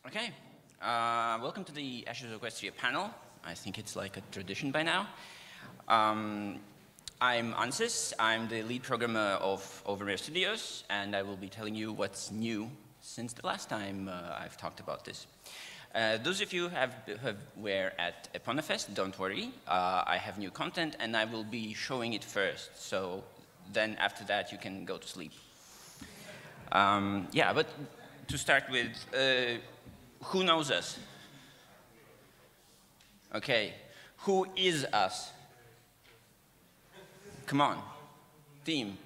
Okay, welcome to the Ashes of Equestria panel. I think it's like a tradition by now. I'm Ansis. I'm the lead programmer of Overmare Studios, and I will be telling you what's new since the last time I've talked about this. Those of you who were at Eponafest, don't worry. I have new content, and I will be showing it first. So then after that, you can go to sleep. Yeah, but to start with, who knows us? Okay, who is us? Come on, team.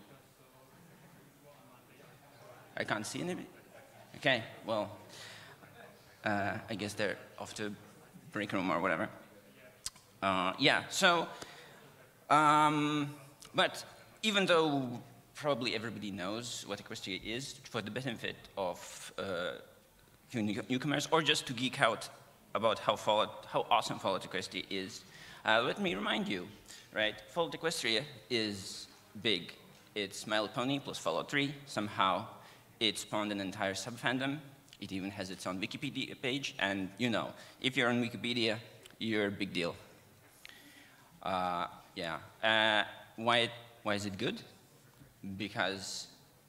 I can't see anybody? Okay, well, I guess they're off to break room or whatever. Yeah, so, but even though probably everybody knows what Equestria is, for the benefit of newcomers, or just to geek out about how awesome Fallout Equestria is, let me remind you, right? Fallout Equestria is big. It's My Little Pony plus Fallout 3. Somehow it spawned an entire sub-fandom. It even has its own Wikipedia page, and you know, if you're on Wikipedia, you're a big deal. Yeah. Why is it good? Because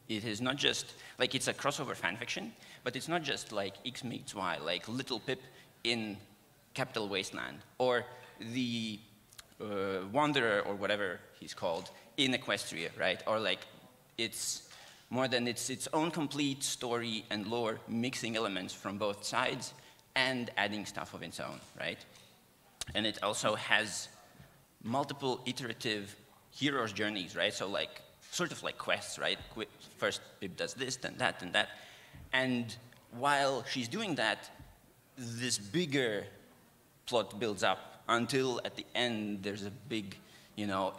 it is not just, like, it's a crossover fanfiction, but it's not just like X meets Y, like Little Pip in Capital Wasteland, or the Wanderer, or whatever he's called, in Equestria, right? Or like, it's more than its own complete story and lore, mixing elements from both sides and adding stuff of its own, right? And it also has multiple iterative hero's journeys, right? So like, sort of like quests, right? First, Pip does this, then that, and that. And while she's doing that, this bigger plot builds up until at the end there's a big, you know,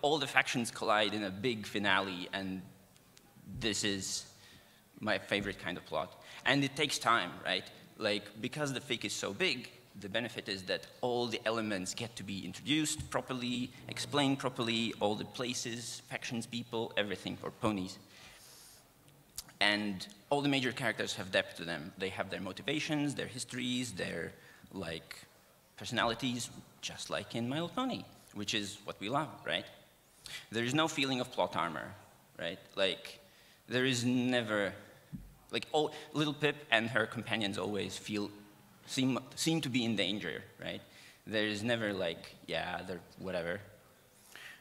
all the factions collide in a big finale, and this is my favorite kind of plot. And it takes time, right? Like, because the fic is so big, the benefit is that all the elements get to be introduced properly, explained properly, all the places, factions, people, everything for ponies. And all the major characters have depth to them. They have their motivations, their histories, their, like, personalities, just like in My Little Pony, which is what we love, right? There is no feeling of plot armor, right? Like, there is never, like, Little Pip and her companions always seem to be in danger, right? There is never like, yeah, they're whatever.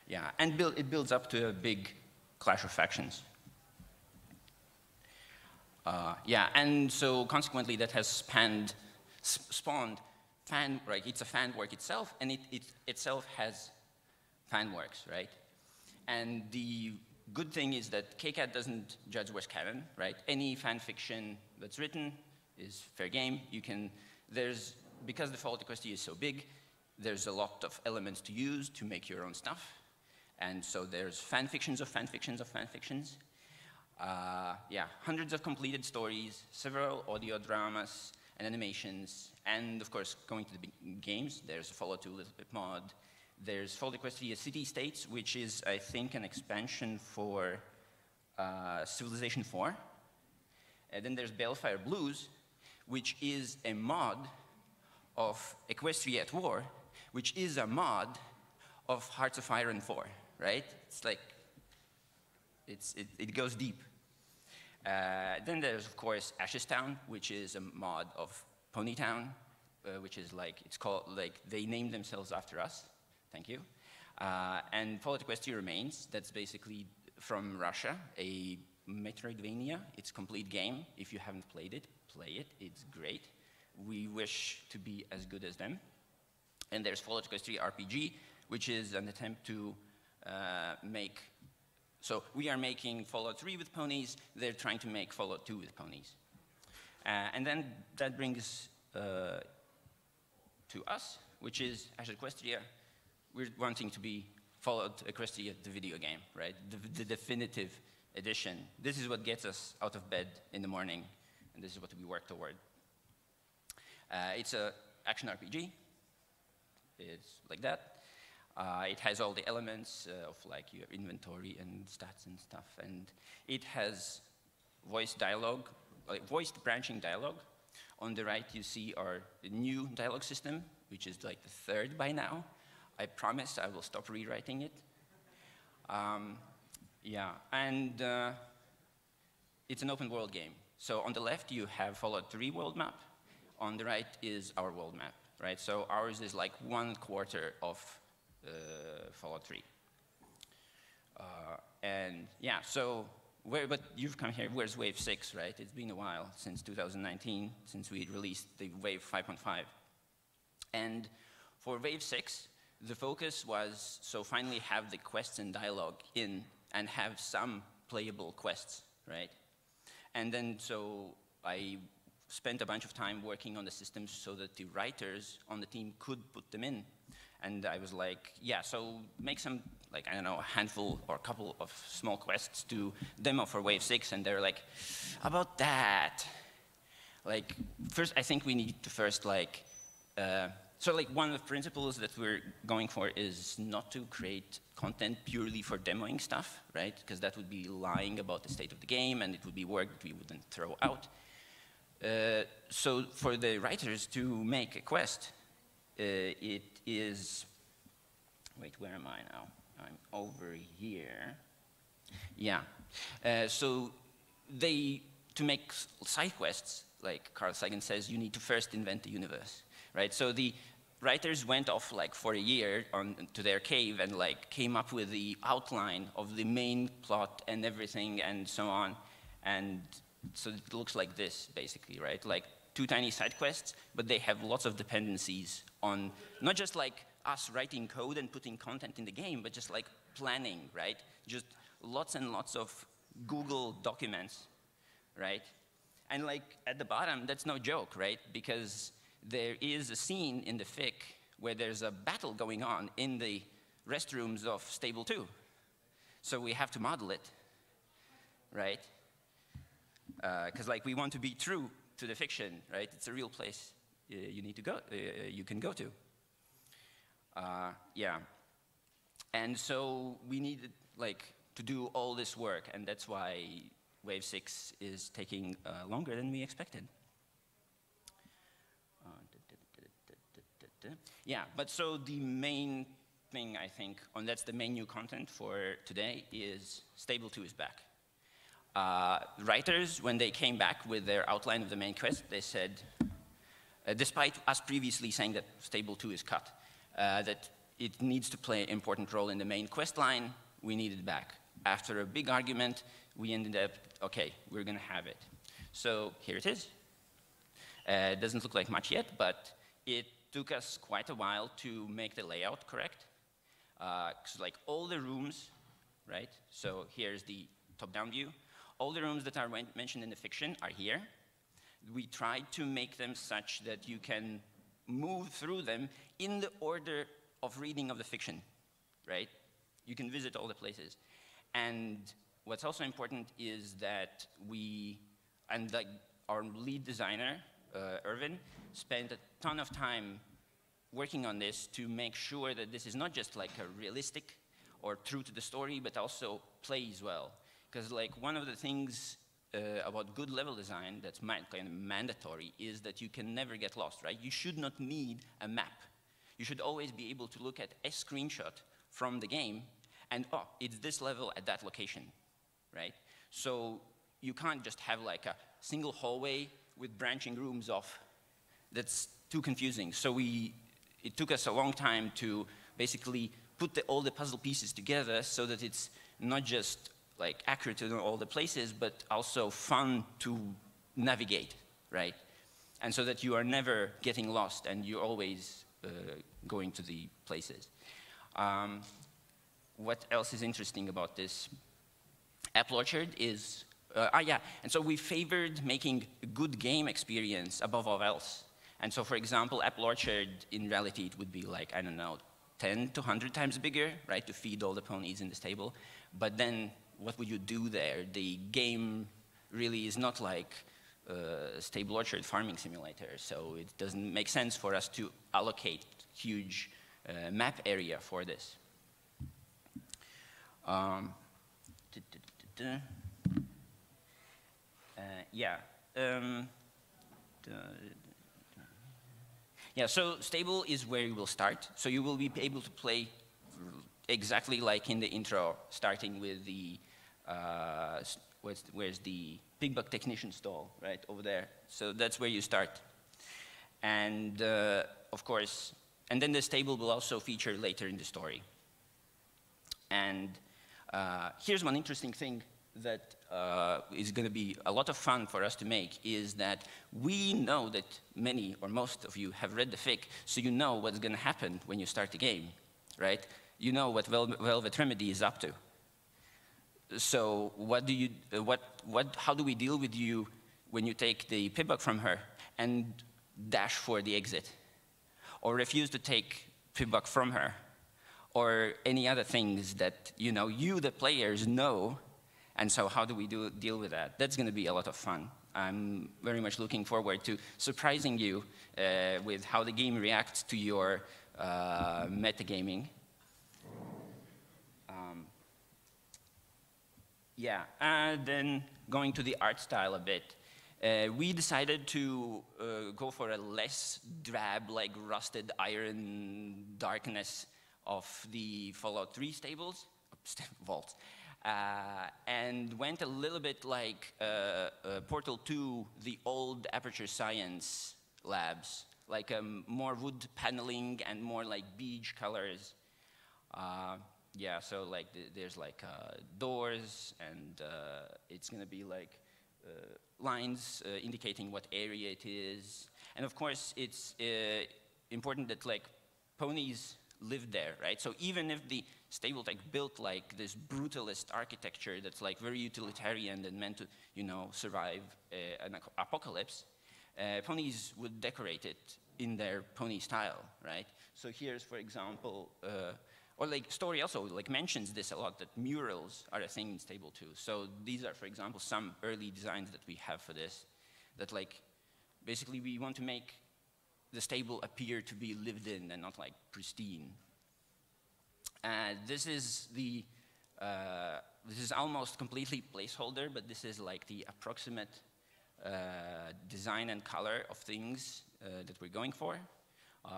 Yeah, and it builds up to a big clash of factions. Yeah, and so consequently that has spawned fan, right? It's a fan work itself, and it itself has fan works, right? And the good thing is that KCAT doesn't judge what's canon, right? Any fan fiction that's written is fair game. You can, because the Fallout Equestria is so big, there's a lot of elements to use to make your own stuff. And so there's fan fictions of fan fictions of fan fictions. Yeah, hundreds of completed stories, several audio dramas and animations, and of course, going to the big games, there's Fallout 2 Little Bit mod. There's Fallout Equestria City States, which is, I think, an expansion for Civilization 4. And then there's Balefire Blues, which is a mod of Equestria at War, which is a mod of Hearts of Iron 4, right? It's like, it goes deep. Then there's, of course, Ashes Town, which is a mod of Ponytown, which is like, it's called, like, they named themselves after us. Thank you. And Fallout Equestria Remains, that's basically from Russia, a Metroidvania. It's a complete game. If you haven't played it, play it. It's great. We wish to be as good as them. And there's Fallout Equestria RPG, which is an attempt to so we are making Fallout 3 with ponies. They're trying to make Fallout 2 with ponies. And then that brings to us, which is Ashes of Equestria. We're wanting to be Fallout Equestria, the video game, right? The definitive edition. This is what gets us out of bed in the morning, and this is what we work toward. It's an action RPG. It's like that. It has all the elements of like your inventory and stats and stuff, and it has voice dialogue like voiced branching dialogue. On the right, you see our new dialogue system, which is like the third by now. I promise I will stop rewriting it. Yeah, and it's an open world game. So on the left, you have Fallout 3 world map. On the right is our world map, right? So ours is like 1/4 of Fallout 3. And yeah, so, but you've come here, where's Wave 6, right? It's been a while, since 2019, since we released the Wave 5.5. And for Wave 6, the focus was, so finally have the quests and dialogue in and have some playable quests, right? And then, so I spent a bunch of time working on the systems so that the writers on the team could put them in. And I was like, yeah, so make some, like, I don't know, a handful or a couple of small quests to demo for Wave 6. And they're like, about that. Like, first, I think we need to first, like, so like one of the principles that we're going for is not to create content purely for demoing stuff, right? Because that would be lying about the state of the game and it would be work that we wouldn't throw out. So for the writers to make a quest, it is, wait, where am I now? I'm over here. Yeah, so to make side quests, like Carl Sagan says, you need to first invent the universe, right? So the writers went off like for a year to their cave and like came up with the outline of the main plot and everything and so on. And so it looks like this, basically, right? Like 2 tiny side quests, but they have lots of dependencies on not just like us writing code and putting content in the game, but just like planning, right? Just lots and lots of Google documents, right? And like at the bottom, that's no joke, right? Because there is a scene in the fic where there's a battle going on in the restrooms of Stable 2. So we have to model it, right? Because like we want to be true to the fiction, right? It's a real place you need to go, you can go to. Yeah, and so we needed like to do all this work, and that's why Wave 6 is taking longer than we expected. Yeah, but so the main thing I think, and that's the main new content for today, is Stable 2 is back. Writers, when they came back with their outline of the main quest, they said, despite us previously saying that Stable 2 is cut, that it needs to play an important role in the main quest line, we need it back. After a big argument, we ended up, okay, we're going to have it. So here it is. It doesn't look like much yet, but it took us quite a while to make the layout correct. So like all the rooms, right? So here's the top-down view. All the rooms that are mentioned in the fiction are here. We tried to make them such that you can move through them in the order of reading of the fiction, right? You can visit all the places. And what's also important is that like our lead designer, Irvin, spent a ton of time working on this to make sure that this is not just like a realistic or true to the story, but also plays well. Because like one of the things about good level design that's kind of mandatory is that you can never get lost, right? You should not need a map. You should always be able to look at a screenshot from the game and, oh, it's this level at that location, right? So you can't just have like a single hallway with branching rooms off. That's too confusing. So it took us a long time to basically put all the puzzle pieces together so that it's not just like accurate to all the places, but also fun to navigate, right? And so that you are never getting lost and you're always going to the places. What else is interesting about this? Apple Orchard is, yeah, and so we favored making a good game experience above all else. And so, for example, Apple Orchard, in reality, it would be like, I don't know, 10 to 100 times bigger, right, to feed all the ponies in the stable. But then, what would you do there? The game really is not like a Stable Orchard farming simulator, so it doesn't make sense for us to allocate huge map area for this. Yeah, yeah, so stable is where you will start. So you will be able to play exactly like in the intro, starting with the, where's the Pigbug Technician stall, right, over there. So that's where you start. And of course, and then the stable will also feature later in the story. And here's one interesting thing that is going to be a lot of fun for us to make, is that we know that many or most of you have read the fic, so you know what's going to happen when you start the game, right? You know what Velvet Remedy is up to. So what do you, how do we deal with you when you take the Pigbug from her and dash for the exit? Or refuse to take Pigbug from her? Or any other things that, you know, you, the players, know. And so how do we deal with that? That's going to be a lot of fun. I'm very much looking forward to surprising you with how the game reacts to your metagaming. Yeah, and then going to the art style a bit. We decided to go for a less drab, like rusted iron darkness of the Fallout 3 stables, vaults, and went a little bit like Portal 2, the old Aperture Science labs, like more wood paneling and more like beige colors. Yeah, so like there's like doors, and it's gonna be like lines indicating what area it is. And of course, it's important that like ponies live there, right? So even if the stable like built like this brutalist architecture that's like very utilitarian and meant to, you know, survive an apocalypse, ponies would decorate it in their pony style, right? So here's, for example, or like story also like mentions this a lot, that murals are a thing in stable too. So these are, for example, some early designs that we have for this, that like basically we want to make the stable appear to be lived in and not like pristine. This is the this is almost completely placeholder, but this is like the approximate design and color of things that we're going for.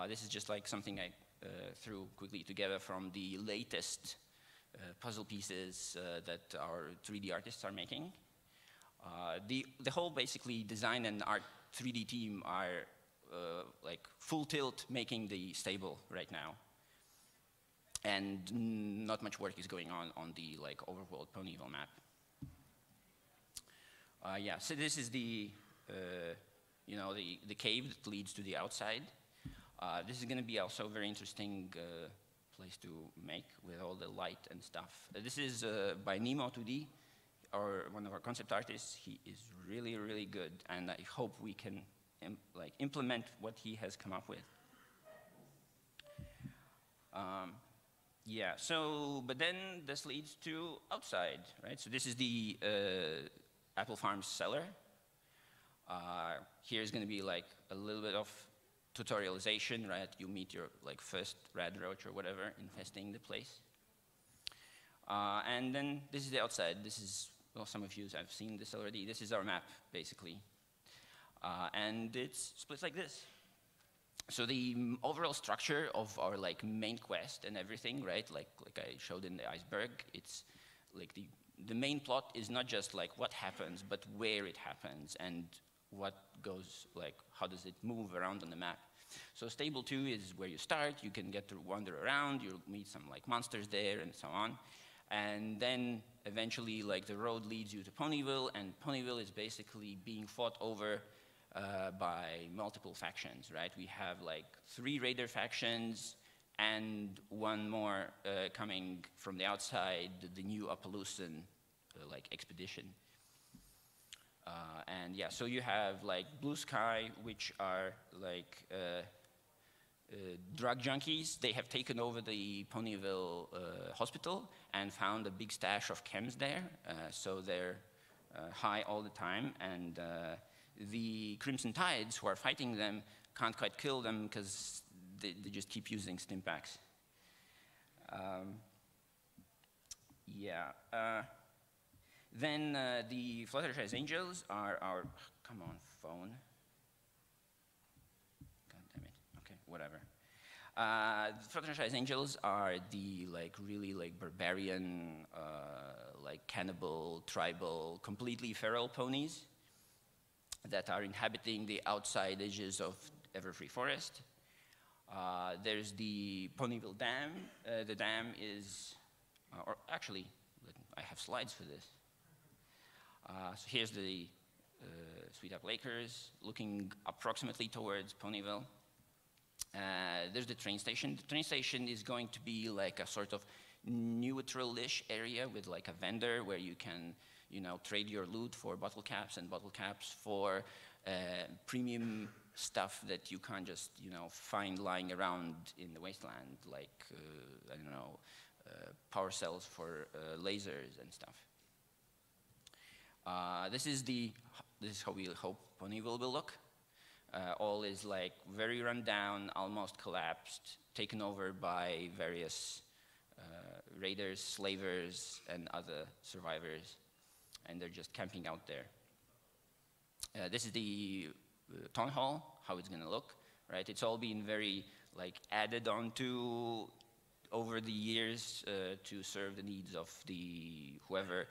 This is just like something I threw quickly together from the latest puzzle pieces that our 3D artists are making. The whole basically design and art 3D team are like full tilt making the stable right now. And not much work is going on the like overworld Ponyville map. Yeah, so this is the you know, the cave that leads to the outside. This is going to be also a very interesting place to make with all the light and stuff. This is by Nemo 2D, one of our concept artists. He is really, really good, and I hope we can like implement what he has come up with. Yeah, so, but then this leads to outside, right? So this is the Apple Farms cellar. Here's going to be like a little bit of tutorialization, right? You meet your like first rad roach or whatever infesting the place. And then this is the outside. This is, well, some of you have seen this already. This is our map, basically. And it's split like this. So the overall structure of our like main quest and everything, right? Like I showed in the iceberg, it's like the main plot is not just like what happens, but where it happens and what goes, like how does it move around on the map. So stable 2 is where you start. You can get to wander around. You'll meet some like monsters there and so on. And then eventually like the road leads you to Ponyville, and Ponyville is basically being fought over by multiple factions, right? We have like 3 raider factions and one more coming from the outside, the new Appaloosan like expedition. And yeah, so you have like Blue Sky, which are like drug junkies. They have taken over the Ponyville hospital and found a big stash of chems there. So they're high all the time, and the Crimson Tides, who are fighting them, can't quite kill them because they just keep using stim packs. Yeah. Then the Fluttershy's Angels are our come on, phone. God damn it. Okay, whatever. Fraternize Angels are the really barbarian, cannibal, tribal, completely feral ponies that are inhabiting the outside edges of Everfree Forest. There's the Ponyville Dam. The dam is, or actually, I have slides for this. So here's the Sweet Up Lakers, looking approximately towards Ponyville. There's the train station. The train station is going to be like a sort of neutral-ish area with like a vendor where you can, trade your loot for bottle caps and bottle caps for premium stuff that you can't just, find lying around in the wasteland, like, I don't know, power cells for lasers and stuff. This is how we hope Ponyville will look. All is like very run down, almost collapsed, taken over by various raiders, slavers, and other survivors, and they're just camping out there. This is the town hall, how it's going to look, right? It's all been very added onto over the years to serve the needs of whoever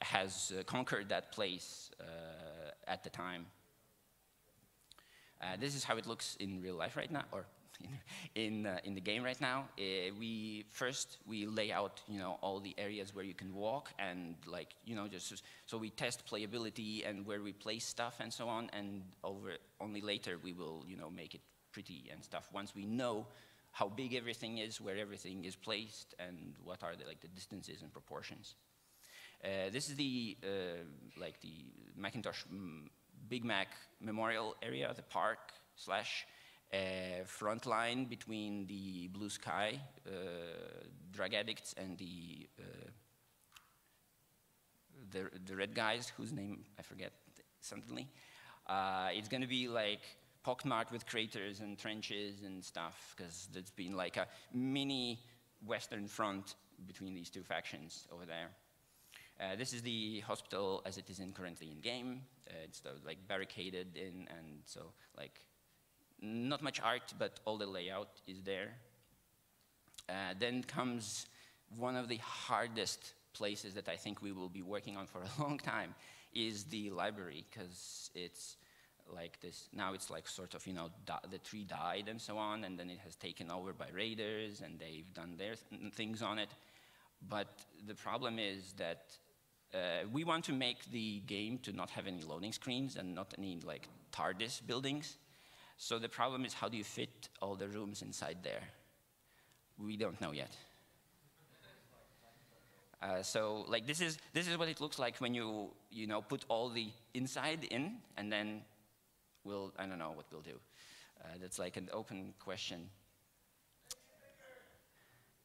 has conquered that place at the time. This is how it looks in real life right now, or in the game right now. We lay out all the areas where you can walk and just so we test playability and where we place stuff and so on, and only later we will make it pretty and stuff once we know how big everything is, where everything is placed, and what are the distances and proportions. This is the Macintosh Big Mac Memorial area, the park / front line between the Blue Sky drug addicts and the red guys whose name I forget suddenly. It's going to be pockmarked with craters and trenches and stuff because there's been like a mini Western front between these two factions over there. This is the hospital as it is currently in game. It's barricaded in, and so not much art, but all the layout is there. Then comes one of the hardest places that I think we will be working on for a long time is the library, because it's like this. Now it's sort of the tree died and so on, and then it has taken over by raiders, and they've done their things on it. But the problem is that we want to make the game to not have any loading screens and not any TARDIS buildings. So the problem is, how do you fit all the rooms inside there? We don't know yet. So this is what it looks like when you put all the inside in, and then I don't know what we'll do. That's an open question.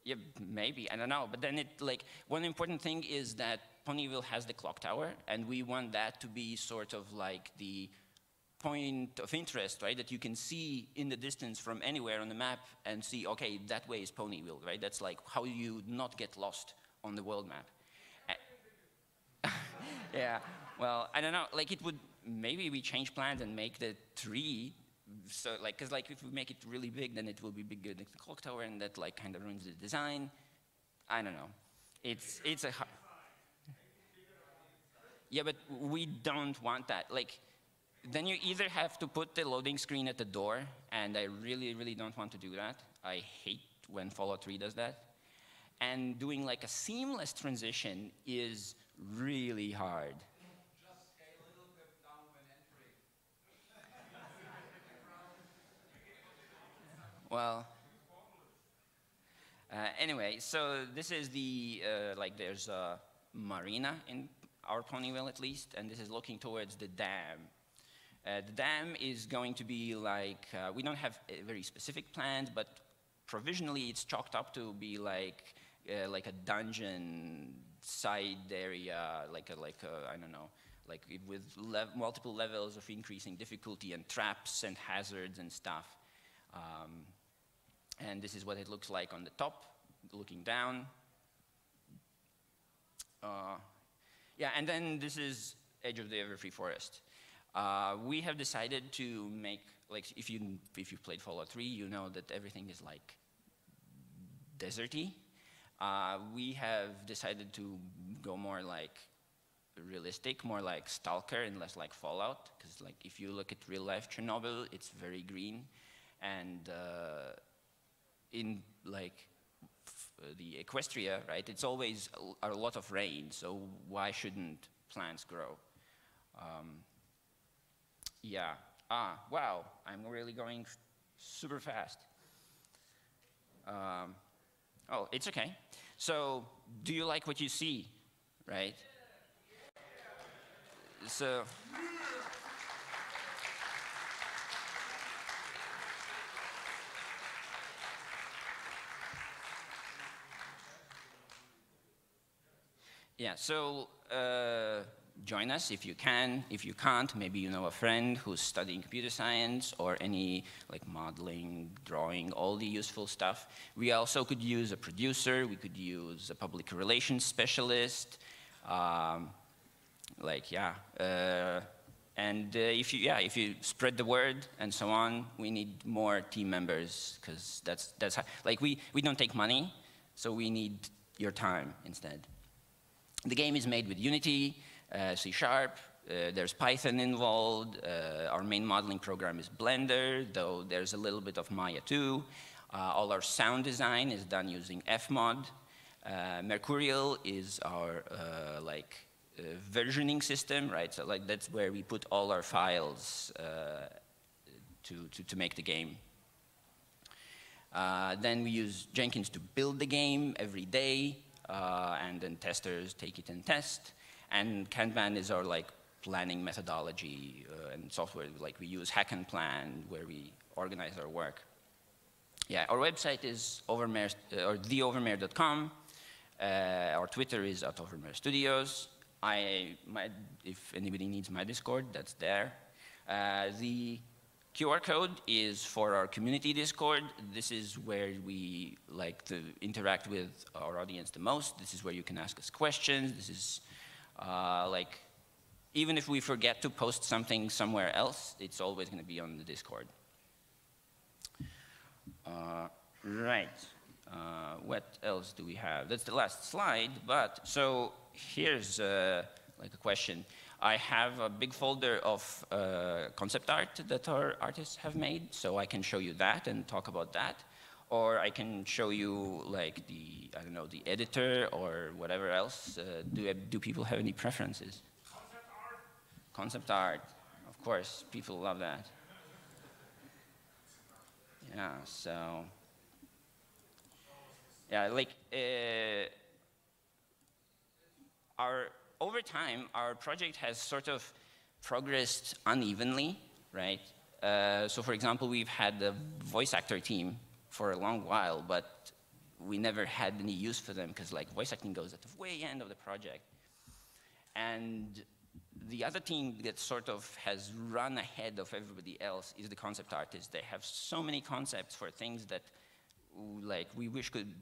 Yeah, maybe, I don't know. But then one important thing is that Ponyville has the clock tower, and we want that to be sort of the point of interest, right? That you can see in the distance from anywhere on the map and see, okay, that way is Ponyville, right? That's how you not get lost on the world map. Yeah, well, I don't know. Maybe we change plans and make the tree. So, because if we make it really big, then it will be bigger than the clock tower, and that kind of ruins the design. I don't know. It's a. Yeah, but we don't want that. Then you either have to put the loading screen at the door, and I really, really don't want to do that. I hate when Fallout 3 does that. And doing a seamless transition is really hard. Just scale a little bit down when entering. Well, anyway, so this is the, there's a marina in our Ponyville at least, and this is looking towards the dam. The dam is going to be we don't have a very specific plans, but provisionally it's chalked up to be like a dungeon side area, I don't know, with multiple levels of increasing difficulty and traps and hazards and stuff. And this is what it looks like on the top, looking down. Yeah, and then this is edge of the Everfree Forest. We have decided to make, like, if you played Fallout 3, you know that everything is like deserty. We have decided to go more like realistic, more like Stalker and less like Fallout, because like if you look at real life Chernobyl, it's very green, and in like the Equestria, right, it's always a lot of rain, so why shouldn't plants grow? Yeah. Wow, I'm really going super fast. Oh, it's okay. So, do you like what you see, right? So, yeah, so join us if you can. If you can't, maybe you know a friend who's studying computer science or any like modeling, drawing, all the useful stuff. We also could use a producer. We could use a public relations specialist. If you spread the word and so on, we need more team members because that's how, like we don't take money, so we need your time instead. The game is made with Unity, C#, there's Python involved, our main modeling program is Blender, though there's a little bit of Maya too. All our sound design is done using Fmod. Mercurial is our versioning system, right? So like that's where we put all our files to make the game. Then we use Jenkins to build the game every day. And then testers take it and test. And Kanban is our like planning methodology and software. Like we use Hack and Plan where we organize our work. Yeah, our website is Overmare or theovermare.com. Our Twitter is @Overmare Studios. If anybody needs my Discord, that's there. The QR code is for our community Discord. This is where we like to interact with our audience the most. This is where you can ask us questions. This is even if we forget to post something somewhere else, it's always going to be on the Discord. Right. What else do we have? That's the last slide. But so here's like a question. I have a big folder of concept art that our artists have made, so I can show you that and talk about that. Or I can show you like the, I don't know, the editor or whatever else. Do people have any preferences? Concept art. Concept art, of course, people love that. Yeah, so, yeah, like over time, our project has sort of progressed unevenly, right? So for example, we've had the voice actor team for a long while, but we never had any use for them because like voice acting goes at the way end of the project. And the other team that sort of has run ahead of everybody else is the concept artists. They have so many concepts for things that like we wish could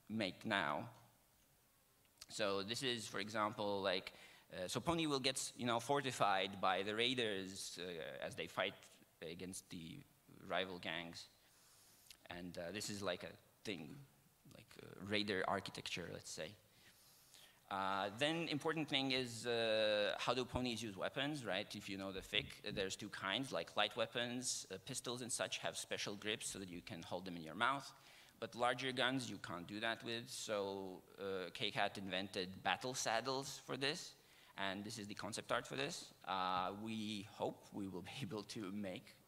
make now. So this is, for example, like, so Pony will get, fortified by the raiders as they fight against the rival gangs. And this is like a thing, like raider architecture, let's say. Then important thing is how do ponies use weapons, right? If you know the FIC, there's two kinds, like light weapons, pistols and such have special grips so that you can hold them in your mouth. But larger guns, you can't do that with, so KCAT invented battle saddles for this, and this is the concept art for this. We hope we will be able to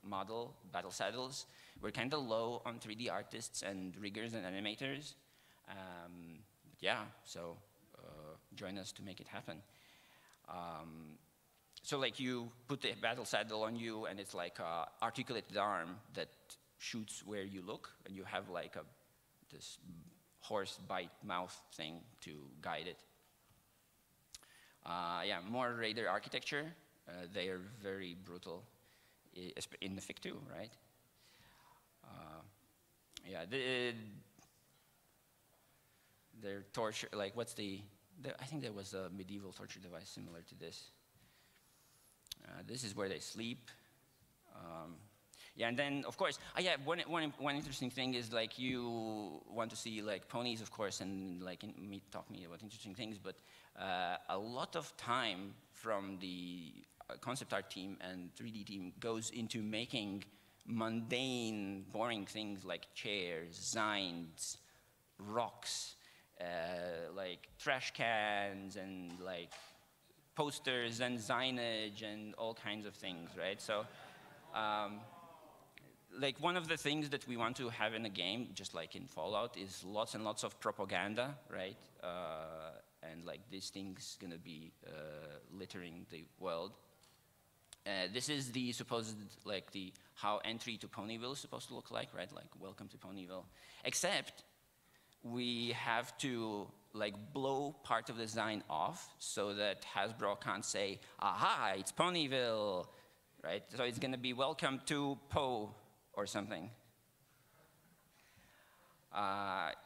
model battle saddles. We're kind of low on 3D artists and riggers and animators. But yeah, so join us to make it happen. So like you put the battle saddle on you, and it's like an articulated arm that shoots where you look, and you have like this horse bite mouth thing to guide it. Yeah, more raider architecture. They are very brutal in the FIC too, right? Yeah, their torture, like what's I think there was a medieval torture device similar to this. This is where they sleep. Yeah, and then of course, yeah, one interesting thing is like you want to see like ponies, of course, and like talk me about interesting things, but a lot of time from the concept art team and 3D team goes into making mundane, boring things like chairs, signs, rocks, like trash cans, and like posters and signage and all kinds of things, right? So, like one of the things that we want to have in a game, just like in Fallout, is lots and lots of propaganda, right? And like these things gonna be littering the world. This is the supposed, like the how entry to Ponyville is supposed to look like, right? Like welcome to Ponyville. Except we have to like blow part of the design off so that Hasbro can't say, aha, it's Ponyville, right? So it's gonna be welcome to Po or something.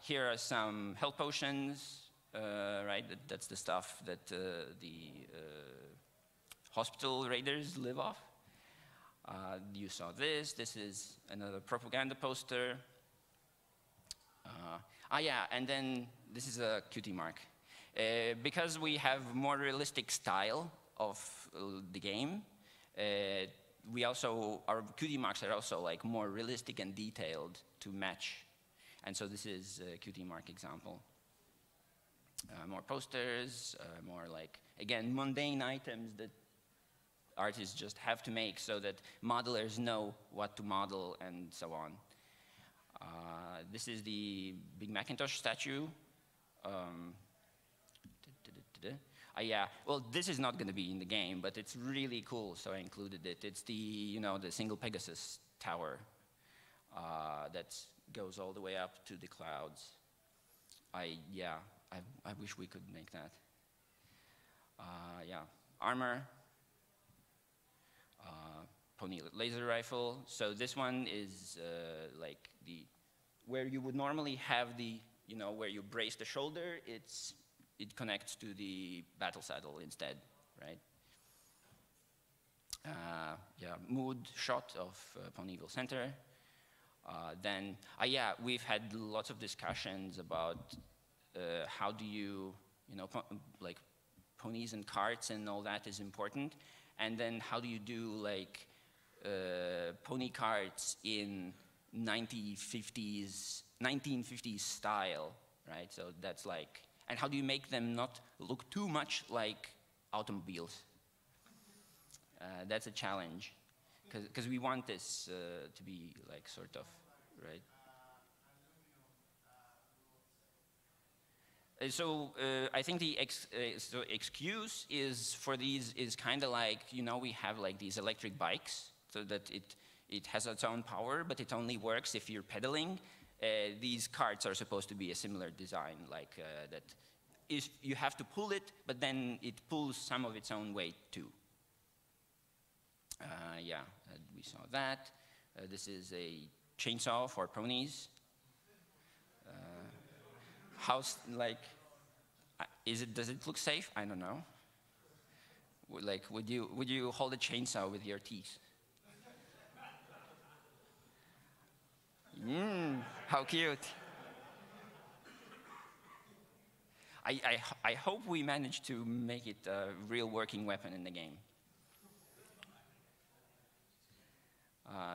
Here are some health potions, right? That's the stuff that the hospital raiders live off. You saw this. This is another propaganda poster. Yeah, and then this is a cutie mark. Because we have more realistic style of the game, we also, our cutie marks are also like more realistic and detailed to match. And so this is a cutie mark example. More posters, more like, again, mundane items that artists just have to make so that modelers know what to model and so on. This is the big Macintosh statue. Yeah, well, this is not going to be in the game, but it's really cool, so I included it. It's the, you know, the single Pegasus tower that goes all the way up to the clouds. Yeah, I wish we could make that. Yeah, armor, pony laser rifle. So this one is like the, where you would normally have the, you know, where you brace the shoulder, it connects to the battle saddle instead, right? Yeah, mood shot of Ponyville Center. Then, yeah, we've had lots of discussions about how do you, you know, like ponies and carts and all that is important. And then how do you do like pony carts in 1950s style, right? So that's like, and how do you make them not look too much like automobiles? That's a challenge, because we want this to be like sort of, right? So I think the excuse is for these is kind of like, you know, we have like these electric bikes, so that it has its own power, but it only works if you're pedaling. These carts are supposed to be a similar design, like that is, you have to pull it, but then it pulls some of its own weight too. Yeah, we saw that. This is a chainsaw for ponies. How's, like, does it look safe? I don't know. Like, would you hold a chainsaw with your teeth? How cute. I hope we manage to make it a real working weapon in the game.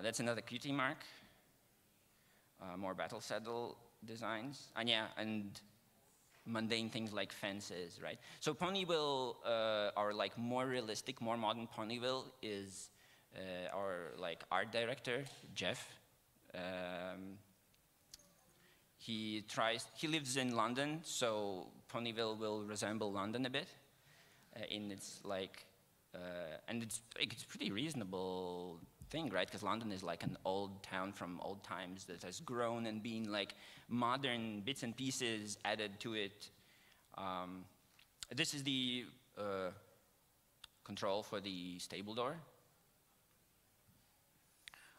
That's another cutie mark. More battle saddle designs. And yeah, and mundane things like fences, right? So Ponyville, our like more realistic, more modern Ponyville is our like art director, Jeff. He lives in London, so Ponyville will resemble London a bit in its like, and it's pretty reasonable thing, right? Because London is like an old town from old times that has grown and been like modern bits and pieces added to it. This is the control for the stable door.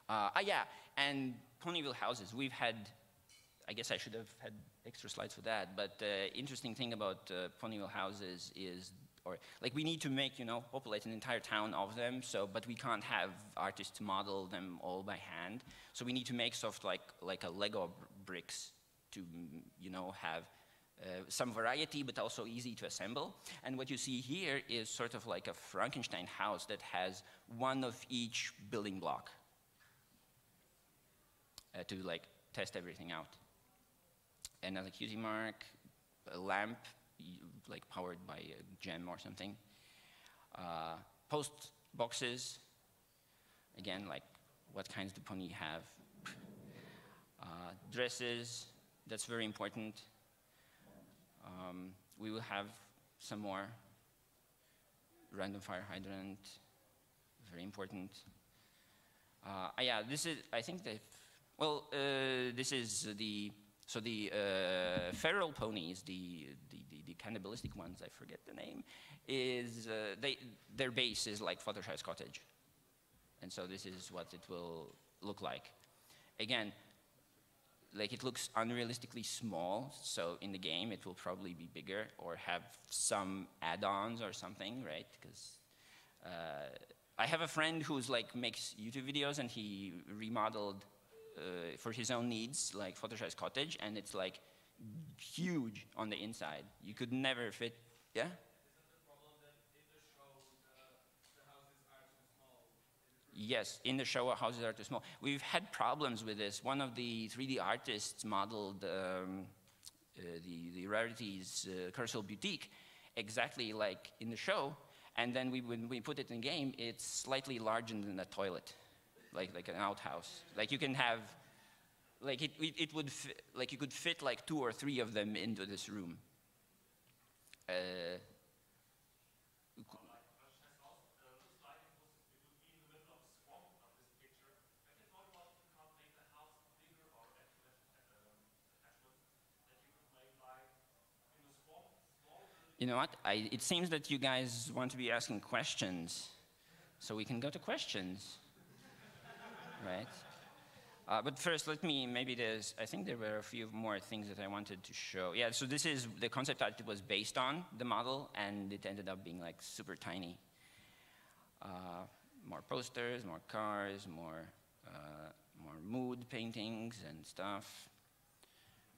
Yeah, and Ponyville houses. We've had, I guess I should have had extra slides for that, but interesting thing about Ponyville houses is or like we need to make, populate an entire town of them. So, but we can't have artists model them all by hand. So we need to make sort of like a Lego bricks to, have some variety, but also easy to assemble. And what you see here is sort of like a Frankenstein house that has one of each building block to like test everything out. Another QT mark, a lamp, like powered by a gem or something. Post boxes, again, like what kinds do pony have? Dresses, that's very important. We will have some more. Random fire hydrant, very important. Yeah, this is, I think this is the, so the feral ponies, the cannibalistic ones, I forget the name, is, their base is like Fluttershy's cottage. And so this is what it will look like. Again, like it looks unrealistically small, so in the game it will probably be bigger or have some add-ons or something, right? Because I have a friend who's like makes YouTube videos and he remodeled for his own needs, like Fluttershy's cottage, and it's like huge on the inside. You could never fit, yeah? Isn't the problem that in the show the houses are too small? Yes, in the show houses are too small. We've had problems with this. One of the 3D artists modeled the Rarities Cursal Boutique exactly like in the show, and then when we put it in game, it's slightly larger than a toilet, like an outhouse. Like you can have, like it would fit, like you could fit like 2 or 3 of them into this room. You know what? It seems that you guys want to be asking questions, so we can go to questions, right? But first, let me, I think there were a few more things that I wanted to show. Yeah, so this is the concept art that was based on the model, and it ended up being like super tiny. More posters, more cars, more mood paintings and stuff.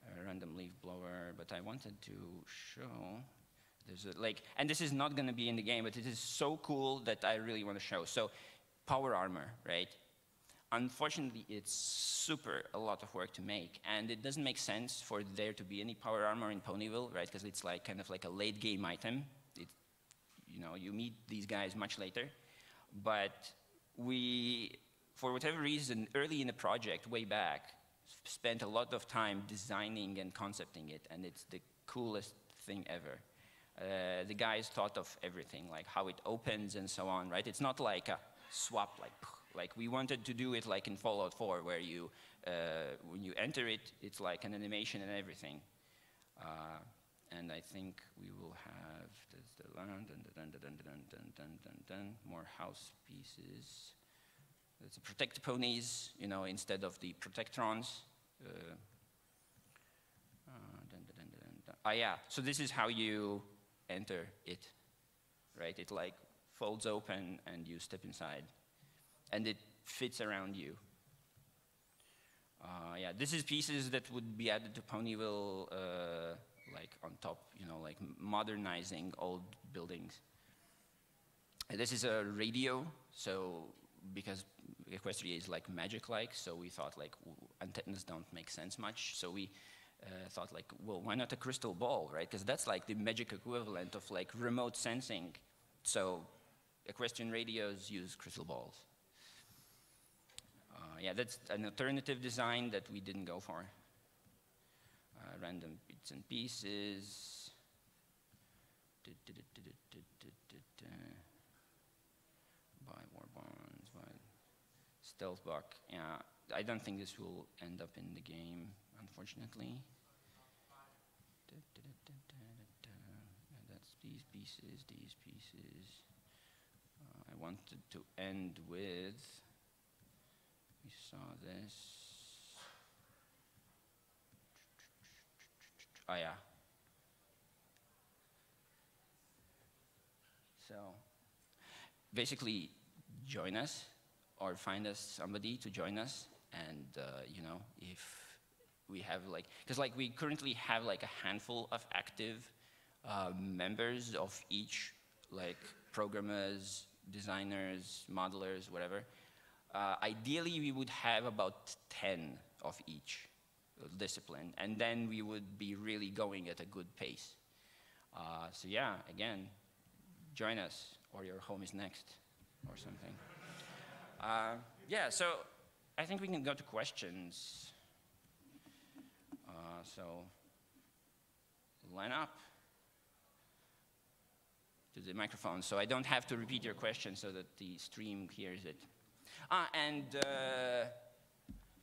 A random leaf blower, but I wanted to show, and this is not going to be in the game, but it is so cool that I really want to show. So, power armor, right? Unfortunately, it's a lot of work to make, and it doesn't make sense for there to be any power armor in Ponyville, right? Because it's like kind of like a late game item. You meet these guys much later, but we, for whatever reason, early in the project, way back, spent a lot of time designing and concepting it, and it's the coolest thing ever. The guys thought of everything, like how it opens and so on, right? It's not like a swap, like we wanted to do it like in Fallout 4, where you, when you enter it, it's like an animation and everything. And I think we will have the land, more house pieces. It's a protect ponies, instead of the protectrons. Yeah, so this is how you enter it, right? It like folds open and you step inside, and it fits around you. Yeah, this is pieces that would be added to Ponyville, like on top, like modernizing old buildings. This is a radio, so because Equestria is like magic-like, so we thought like antennas don't make sense much, so we thought like, well, why not a crystal ball, right? Because that's like the magic equivalent of like remote sensing. So equestrian radios use crystal balls. Yeah, that's an alternative design that we didn't go for. Random bits and pieces. Buy war bonds, buy stealth buck. Yeah, I don't think this will end up in the game, unfortunately. That's these pieces. I wanted to end with, we saw this. Oh yeah. So basically, join us or find us somebody to join us. And, you know, if we have like, because like we currently have like a handful of active members of each, like programmers, designers, modelers, whatever. Ideally, we would have about 10 of each discipline, and then we would be really going at a good pace. So yeah, again, join us, or your home is next, or something. Yeah, so I think we can go to questions. So line up to the microphone, so I don't have to repeat your question so that the stream hears it. And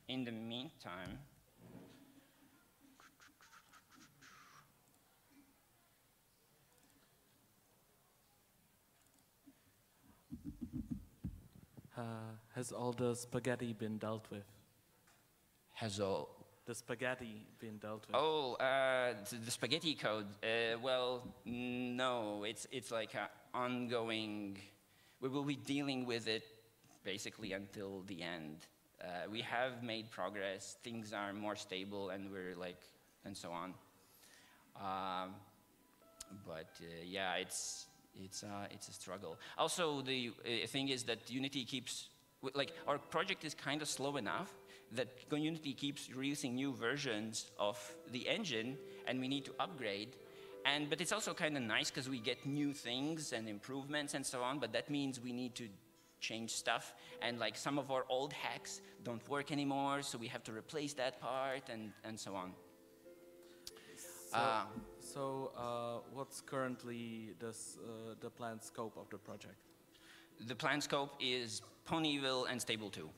in the meantime, has all the spaghetti been dealt with? has all The spaghetti been dealt with? Oh, the spaghetti code. Well, no, it's like an ongoing. We will be dealing with it basically until the end. We have made progress. Things are more stable, and we're like, and so on. But yeah, it's a struggle. Also, the thing is that Unity keeps, like, our project is kind of slow enough that Unity keeps releasing new versions of the engine, and we need to upgrade. But it's also kind of nice because we get new things and improvements and so on, but that means we need to change stuff, and like some of our old hacks don't work anymore, so we have to replace that part and so on. So what's currently the planned scope of the project? The planned scope is Ponyville and Stable 2.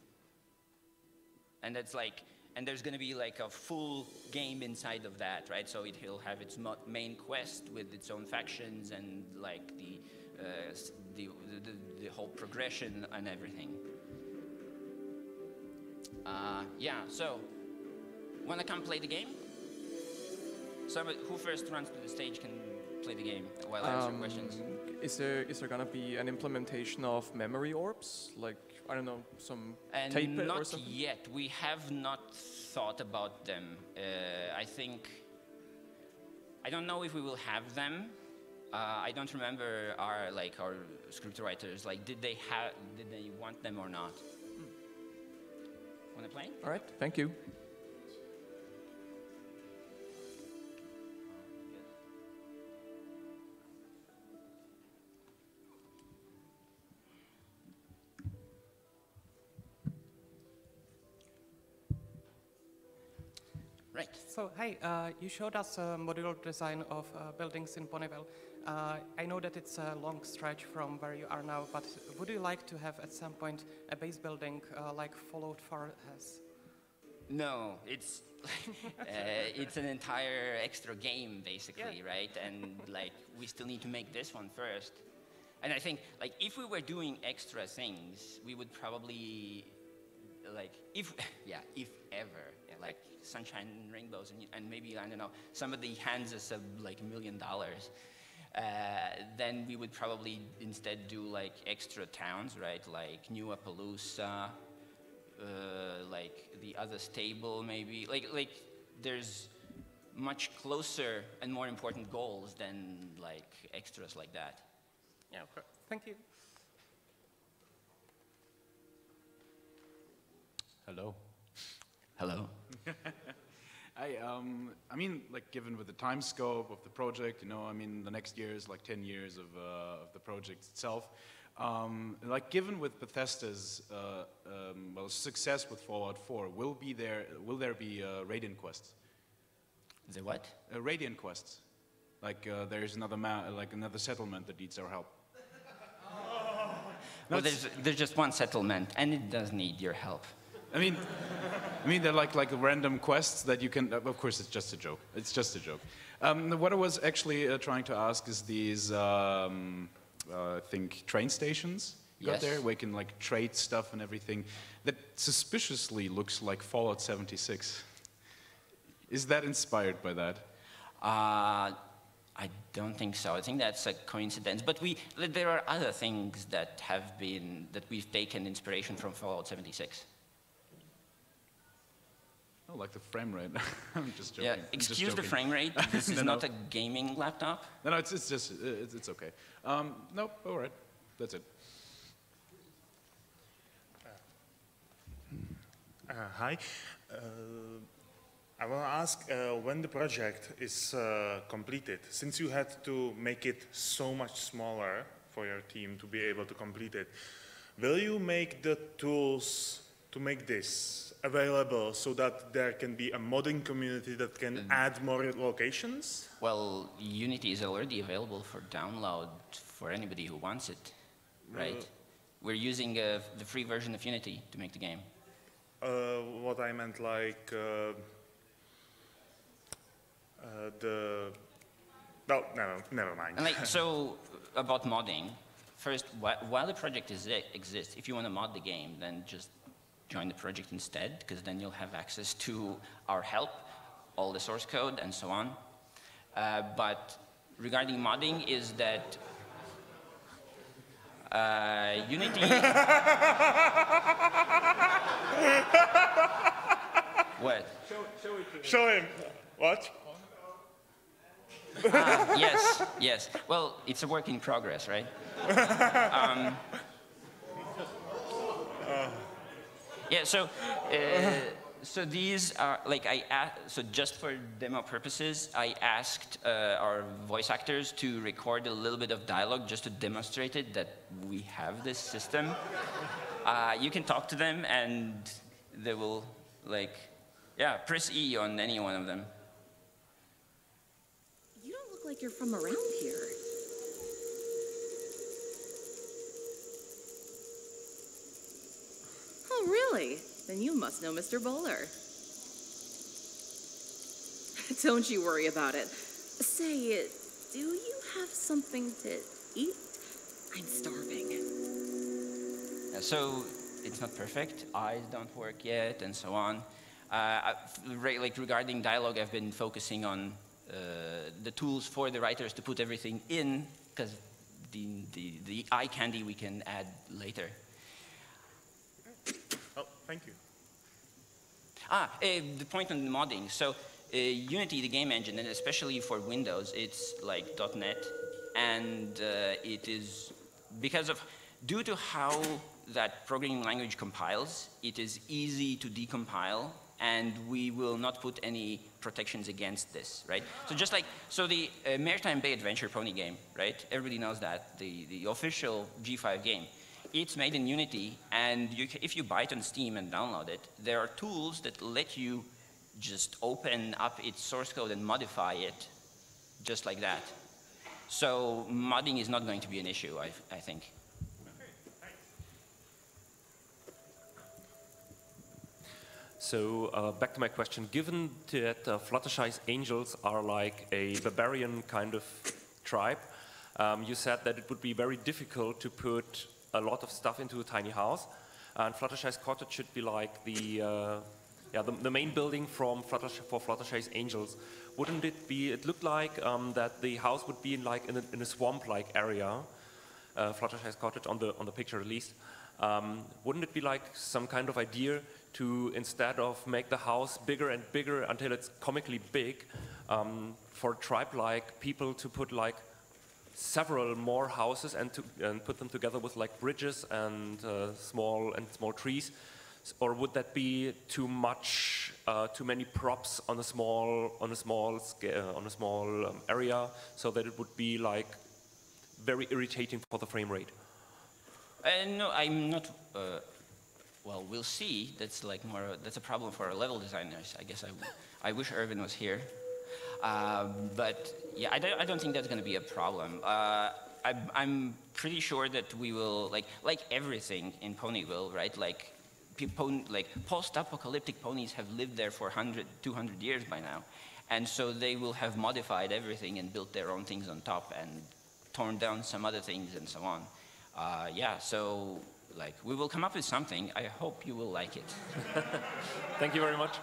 And that's like, and there's going to be like a full game inside of that, right? So it'll have its main quest with its own factions and like the whole progression and everything. Yeah. So, wanna come play the game? Somebody who first runs to the stage can play the game while I answer questions. Is there gonna be an implementation of memory orbs, like I don't know, some tape or something? Not yet. We have not thought about them. I don't know if we will have them. I don't remember our script writers. Like, did they want them or not? Wanna play? All right. Thank you. Right. So, hi, you showed us a modular design of buildings in Ponyville. I know that it's a long stretch from where you are now, but would you like to have at some point a base building like Fallout 4 has? No, it's it's an entire extra game basically, Yeah. right? And like we still need to make this one first. And I think like if we were doing extra things, we would probably like if ever like sunshine and rainbows and maybe I don't know somebody hands us like $1 million, then we would probably instead do like extra towns, right? Like New Appaloosa, like the other stable maybe. Like there's much closer and more important goals than like extras like that. Yeah, thank you. Hello. Hello. I mean, like, given with the time scope of the project, you know, I mean, the next year is like 10 years of the project itself. Like, given with Bethesda's success with Fallout 4, will there be Radiant quests? The what? Radiant quests. Like, there's another settlement that needs our help. Well, there's just one settlement, and it does need your help. I mean, they're like random quests that you can. Of course, it's just a joke. It's just a joke. What I was actually trying to ask is these, I think, train stations got there where you can like trade stuff and everything. That suspiciously looks like Fallout 76. Is that inspired by that? I don't think so. I think that's a coincidence. But there are other things that we've taken inspiration from Fallout 76. Oh, like the frame rate. I'm just joking. Yeah, excuse the frame rate. This is not a gaming laptop. No, it's just, it's okay. No, all right. That's it. Hi. I want to ask when the project is completed, since you had to make it so much smaller for your team to be able to complete it, will you make the tools to make this available so that there can be a modding community that can add more locations? Well, Unity is already available for download for anybody who wants it, right? We're using the free version of Unity to make the game. What I meant, like no, never mind. And so about modding, first, while the project exists, if you want to mod the game, then just join the project instead, because then you'll have access to our help, all the source code, and so on. But regarding modding is that Unity... What? Show him. What? Yes. Well, it's a work in progress, right? Yeah, so these are, so just for demo purposes, I asked our voice actors to record a little bit of dialogue just to demonstrate it, that we have this system. You can talk to them and they will, press E on any one of them. You don't look like you're from around here. Oh, really? Then you must know Mr. Bowler. Don't you worry about it. Say, do you have something to eat? I'm starving. So it's not perfect. Eyes don't work yet, and so on. Regarding dialogue, I've been focusing on the tools for the writers to put everything in, because the eye candy we can add later. Oh, thank you. The point on modding. So Unity, the game engine, and especially for Windows, it's like .NET, and it is due to how that programming language compiles, it is easy to decompile, and we will not put any protections against this, right? So the Maritime Bay Adventure pony game, right? Everybody knows that, the official G5 game. It's made in Unity, and if you buy it on Steam and download it, there are tools that let you just open up its source code and modify it just like that. So modding is not going to be an issue, I think. So back to my question, given that Fluttershy's angels are like a barbarian kind of tribe, you said that it would be very difficult to put a lot of stuff into a tiny house, and Fluttershy's cottage should be like the main building for Fluttershy's angels. Wouldn't it be? It looked like that the house would be in a swamp-like area. Fluttershy's cottage on the picture at least. Wouldn't it be like some kind of idea to, instead of make the house bigger and bigger until it's comically big, for tribe-like people to put like several more houses and put them together with like bridges and small trees? Or would that be too much, too many props on a small area, so that it would be like very irritating for the frame rate? No, I'm not. Well, we'll see. That's that's a problem for our level designers. I guess I wish Irvin was here. But yeah, I don't think that's going to be a problem. I'm pretty sure that we will, like everything in Ponyville, right? Like post-apocalyptic ponies have lived there for 100, 200 years by now. And so they will have modified everything and built their own things on top and torn down some other things and so on. Yeah, so we will come up with something. I hope you will like it. Thank you very much.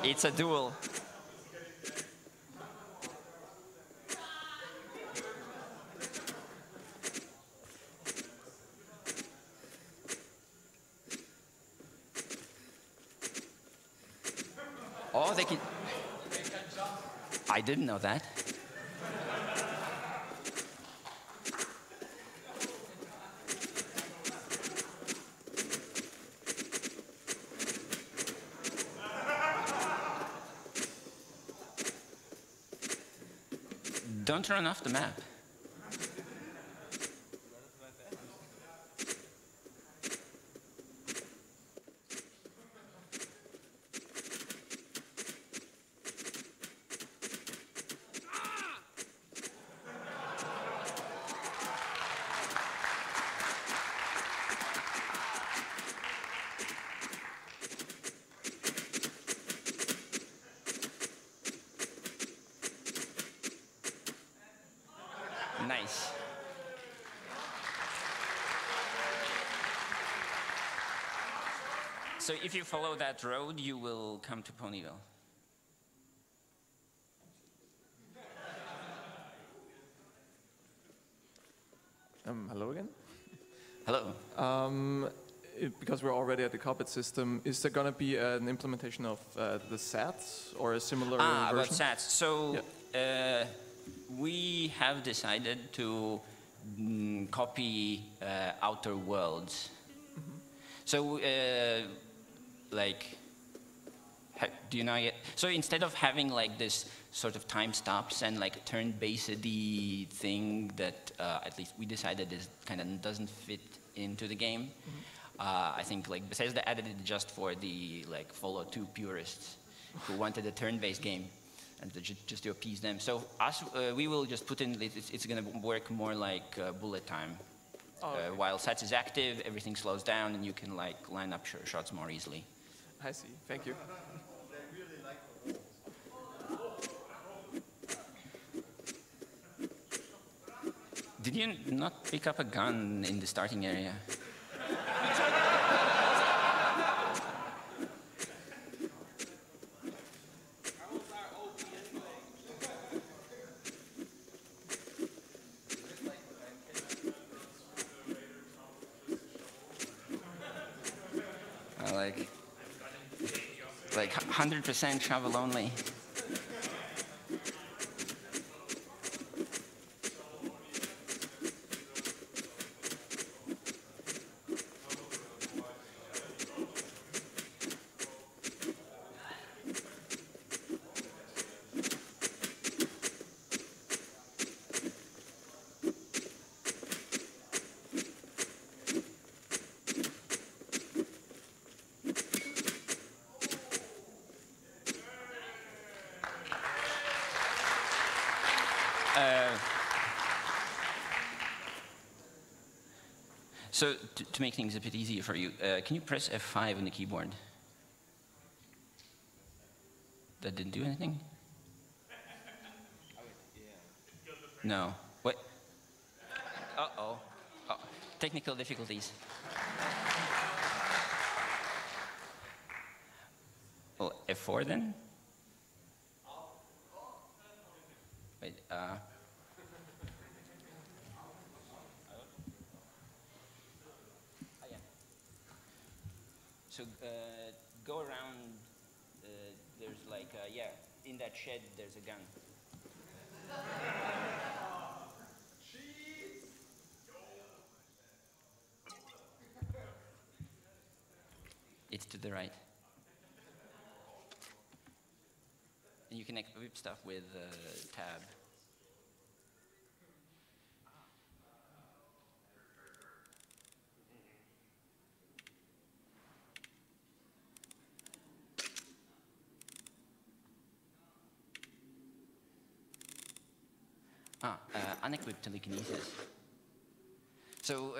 It's a duel. Oh, they can jump. I didn't know that. Don't run off the map. Nice. So if you follow that road, you will come to Ponyville. Hello again. Hello. Because we're already at the carpet system, is there going to be an implementation of the sats or a similar version? About sats. So we have decided to copy Outer Worlds. Mm-hmm. So, like, do you know yet? So instead of having like this sort of time stops and like turn-based thing that at least we decided is kind of doesn't fit into the game, I think like Bethesda added it just for the like Fallout 2 purists who wanted a turn-based game. And just to appease them. So us, we will just put in, it's going to work more like bullet time. Oh, okay. While SATS is active, everything slows down and you can like line up shots more easily. I see, thank you. Did you not pick up a gun in the starting area? Like 100% travel only. So to make things a bit easier for you, can you press F5 on the keyboard? That didn't do anything? No. What? Uh-oh. Oh, technical difficulties. Well, F4 then? Wait, So go around, there's like, yeah, in that shed there's a gun. It's to the right. And you can equip stuff with tab. Unequipped telekinesis. So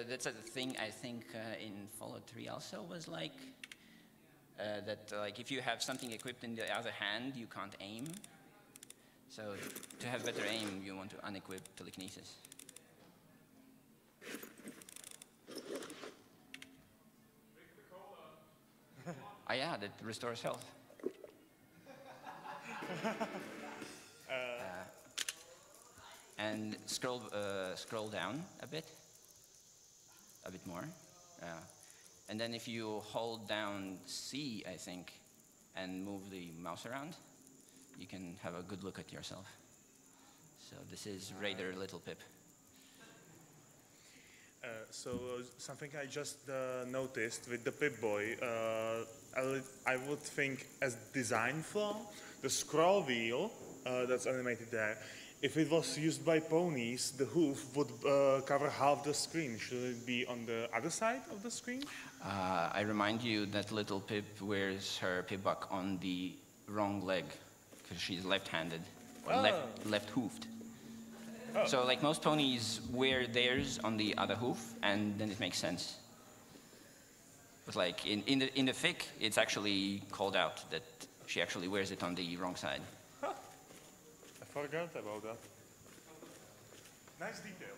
that's a thing I think in Fallout 3 also was like that like if you have something equipped in the other hand, you can't aim. So to have better aim, you want to unequip telekinesis. Ah, yeah, that restores health. And scroll down a bit more. And then if you hold down C, I think, and move the mouse around, you can have a good look at yourself. So this is Raider Little Pip. So something I just noticed with the Pip-Boy, I would think as design flaw, the scroll wheel that's animated there, if it was used by ponies, the hoof would cover half the screen. Should it be on the other side of the screen? I remind you that Little Pip wears her pibbuck on the wrong leg, because she's left-handed, or left-hoofed. Oh. So like most ponies wear theirs on the other hoof, and then it makes sense. But like in the fic, it's actually called out that she actually wears it on the wrong side. Huh. I forgot about that. Nice detail.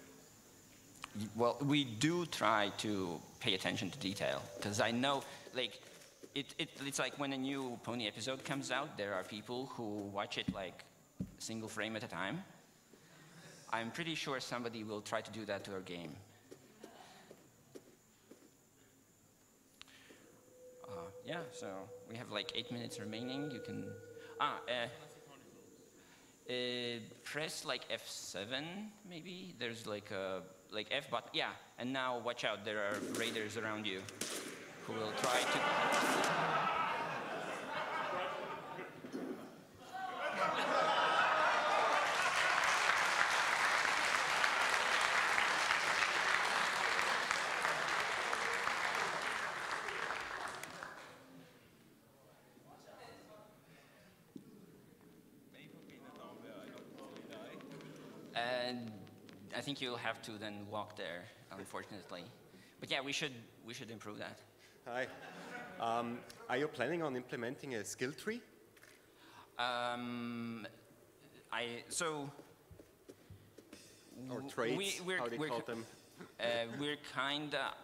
Well, we do try to pay attention to detail, because I know, like, it's like when a new pony episode comes out, there are people who watch it like a single frame at a time. I'm pretty sure somebody will try to do that to our game. Yeah, so we have like 8 minutes remaining. You can press like F7 maybe. There's like a F button. Yeah, and now watch out. There are raiders around you who will try to. I think you'll have to then walk there, unfortunately. But yeah, we should improve that. Hi. Are you planning on implementing a skill tree? Or traits, how do you call them? We're kinda,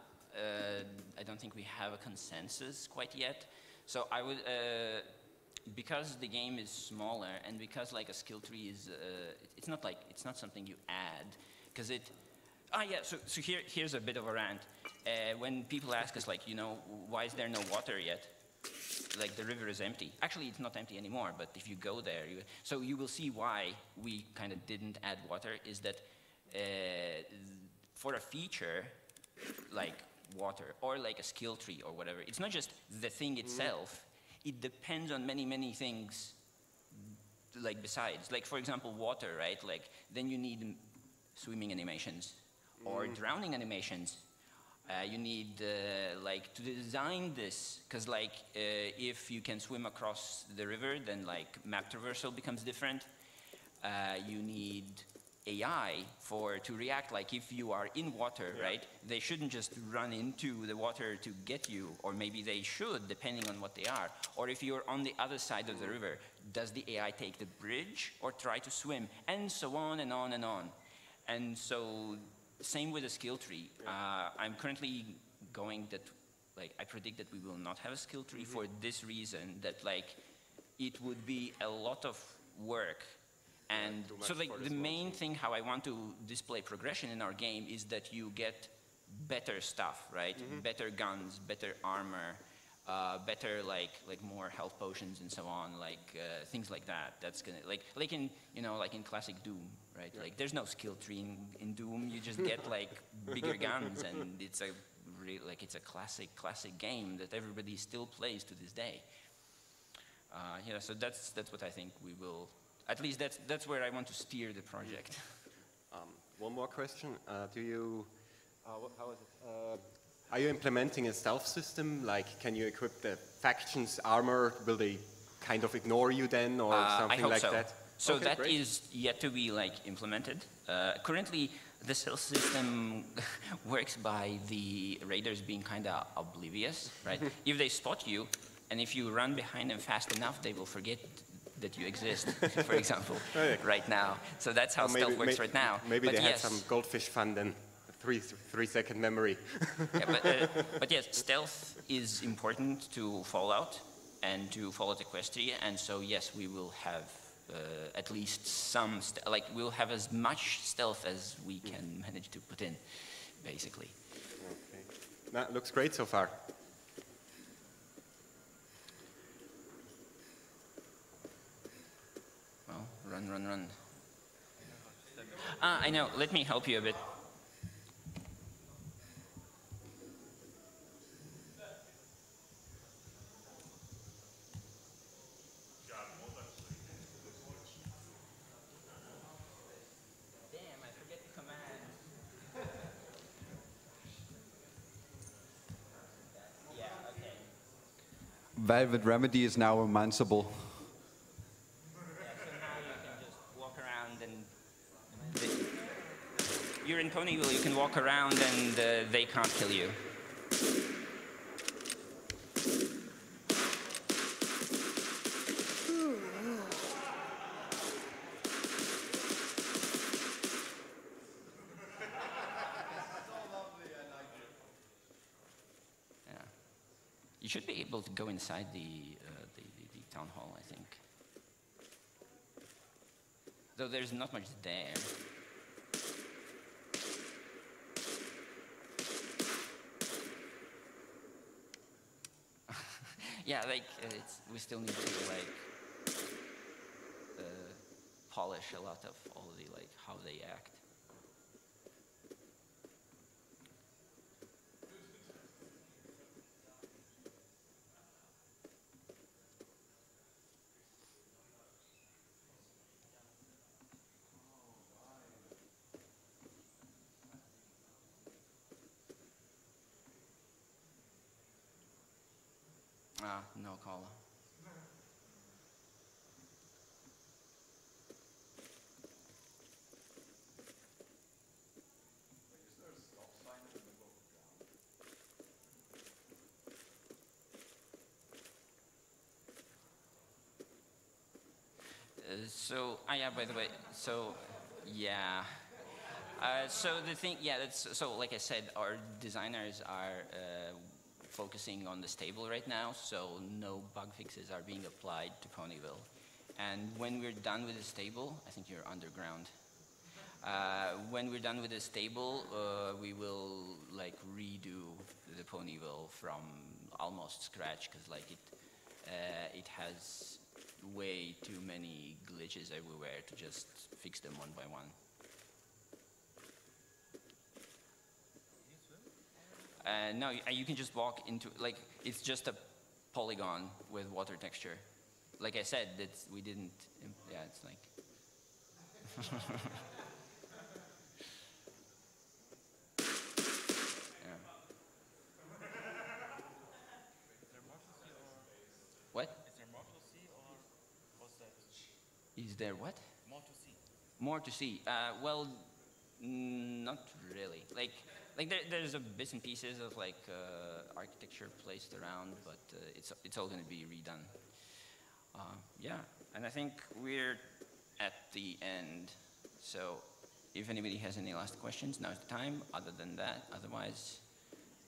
I don't think we have a consensus quite yet. So I would, because the game is smaller and because like a skill tree is, it's not something you add. Because so here's a bit of a rant. When people ask us, like, why is there no water yet? Like, the river is empty. Actually, it's not empty anymore, but if you go there, so you will see why we kind of didn't add water, is that for a feature, like water, or like a skill tree or whatever, it's not just the thing itself, it depends on many, many things, like besides. Like, for example, water, right? Like, then you need swimming animations or drowning animations. You need like to design this, because like if you can swim across the river, then like map traversal becomes different. You need AI to react. Like if you are in water, right? They shouldn't just run into the water to get you, or maybe they should, depending on what they are. Or if you're on the other side of the river, does the AI take the bridge or try to swim? And so on and on and on. And so, same with the skill tree. I'm currently going that, like, I predict that we will not have a skill tree for this reason, that, like, it would be a lot of work. And so, like, the main thing how I want to display progression in our game is that you get better stuff, right? Better guns, better armor, better, like more health potions and so on, like, things like that. That's gonna, like in, like in classic Doom. Right? Yeah. Like, there's no skill tree in Doom. You just get like bigger guns, and it's a classic game that everybody still plays to this day. Yeah, so that's what I think we will. At least that's where I want to steer the project. One more question: how is it? Are you implementing a stealth system? Like, can you equip the factions armor? Will they kind of ignore you then, or something like that? So okay, that great. is yet to be like implemented. Currently, the stealth system works by the raiders being kind of oblivious, right? If they spot you, and if you run behind them fast enough, they will forget that you exist, for example, right now. So that's how stealth works right now. Maybe they had some goldfish fun then. 3-second memory. Yeah, but yes, stealth is important to Fallout and to Fallout Czequestria, and so yes, we will have at least some, like we'll have as much stealth as we can manage to put in, basically. Okay. That looks great so far. Well, run, run, run. I know, let me help you a bit. Velvet Remedy is now a mansible. Yeah, so now you can just walk around and you're in Ponyville, you can walk around and they can't kill you. You should be able to go inside the town hall, I think. Though there's not much there. Yeah, like, we still need to, like, polish a lot of all the, like, how they act. No call. Yeah, by the way, so, yeah. So the thing, yeah, so like I said, our designers are focusing on the stable right now, so no bug fixes are being applied to Ponyville. And when we're done with the stable, I think you're underground. When we're done with the stable, we will like redo the Ponyville from almost scratch, because like it has way too many glitches everywhere to just fix them one by one. No, you can just walk into, like, it's just a polygon with water texture. Like I said, we didn't, yeah, it's like. Yeah. What? Is there more to see, or what's that? Is there what? More to see. More to see. Well, not really. Like there's a bits and pieces of like architecture placed around, but it's all going to be redone. Yeah, and I think we're at the end. So if anybody has any last questions, now's the time. Other than that, otherwise,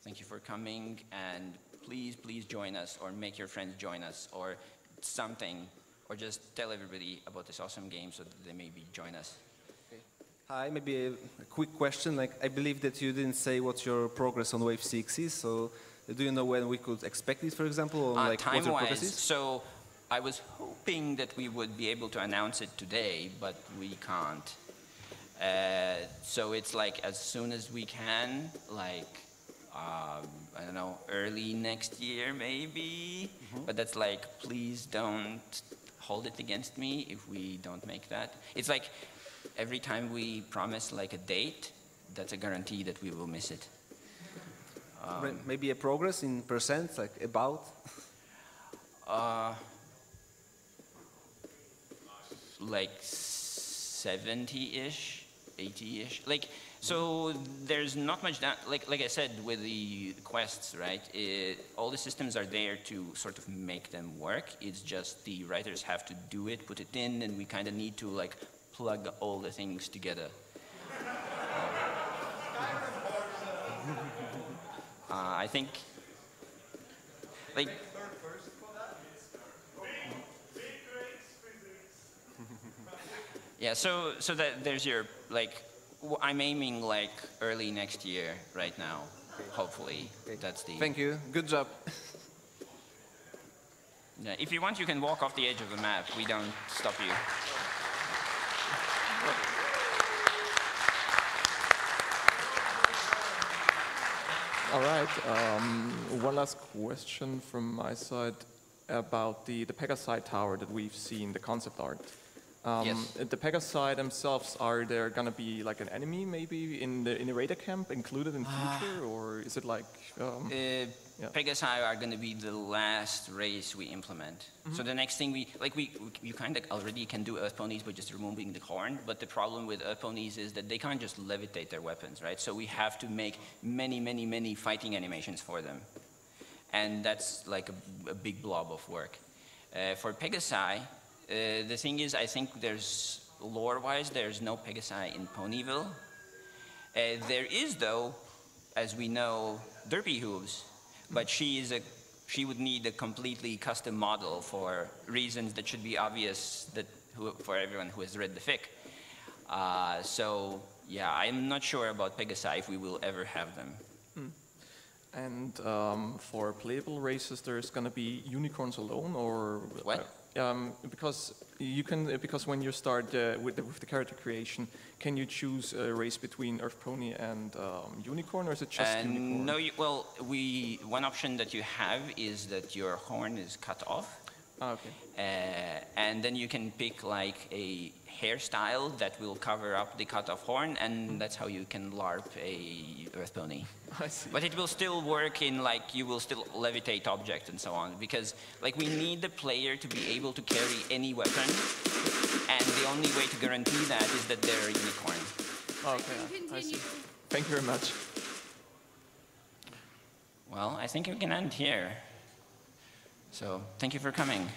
thank you for coming, and please join us, or make your friends join us, or something, or just tell everybody about this awesome game so that they maybe join us. Hi, maybe a quick question. Like, I believe that you didn't say what your progress on Wave 6 is, so do you know when we could expect it, for example, or like what your progress is? So I was hoping that we would be able to announce it today, but we can't. So it's like as soon as we can, like, I don't know, early next year maybe, but that's like, please don't hold it against me if we don't make that. It's like, every time we promise like a date, that's a guarantee that we will miss it. Maybe a progress in percent, like about? Like 70-ish, 80-ish. Like, so there's not much that, like I said, with the quests, right? All the systems are there to sort of make them work. It's just the writers have to do it, put it in, and we kind of need to like plug all the things together. I think, like, Yeah, so that there's your, like, I'm aiming like early next year right now, hopefully. That's the... Thank you, good job. Yeah, if you want, you can walk off the edge of the map. We don't stop you. All right, one last question from my side about the Pegasi tower that we've seen, the concept art. Yes. The Pegasi themselves, are there going to be like an enemy maybe in the radar camp included in future, or is it like... Pegasi are going to be the last race we implement. So the next thing you kind of already can do earth ponies by just removing the horn, but the problem with earth ponies is that they can't just levitate their weapons, right? So we have to make many fighting animations for them. And that's like a big blob of work. For Pegasi, the thing is, I think there's, lore-wise, there's no Pegasi in Ponyville. There is, though, as we know, Derpy Hooves, but she would need a completely custom model for reasons that should be obvious for everyone who has read the fic. So, yeah, I'm not sure about Pegasi if we will ever have them. And for playable races, there's going to be unicorns alone, or what? Because when you start with the character creation, can you choose a race between Earth Pony and unicorn, or is it just unicorn? No, well, one option that you have is that your horn is cut off. Oh, okay. And then you can pick like a hairstyle that will cover up the cut-off horn, and that's how you can LARP a Earth Pony. I see. But it will still work in like you will still levitate objects and so on, because like we need the player to be able to carry any weapon, and the only way to guarantee that is that they're a unicorn. Okay, I see. Thank you very much. Well, I think we can end here. So thank you for coming.